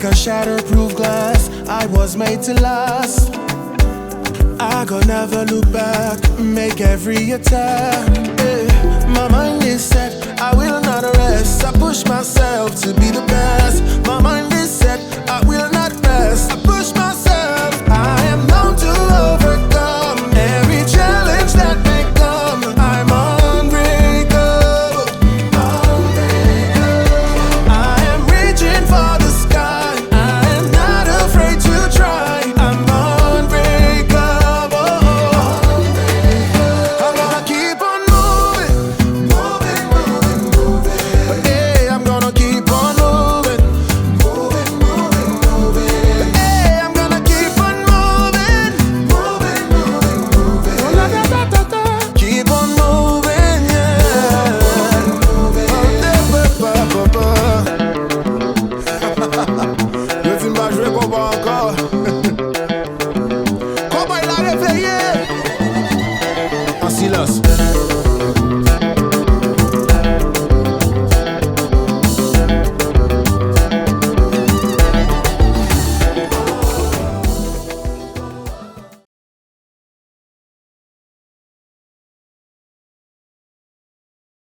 like a shatterproof glass. I was made to last. I could never look back, make every attack. My mind is set, I will not rest. I push myself to be the best. My mind is set, I will not rest. I push myself, I am known to overcome every challenge that may come. I'm unbreakable, unbreakable. I am reaching for the sky, I am not afraid to try. I'm unbreakable, unbreakable. I'm gonna keep on moving, moving, moving, moving. Hey, I'm gonna keep on moving, moving, moving, moving. Hey, I'm gonna keep on moving, moving, moving, moving. Oh, la, da, da, da, da. Keep on moving, yeah. Moving. Le film va jouer qu'on va encore. Comment il a réveillé? En silence.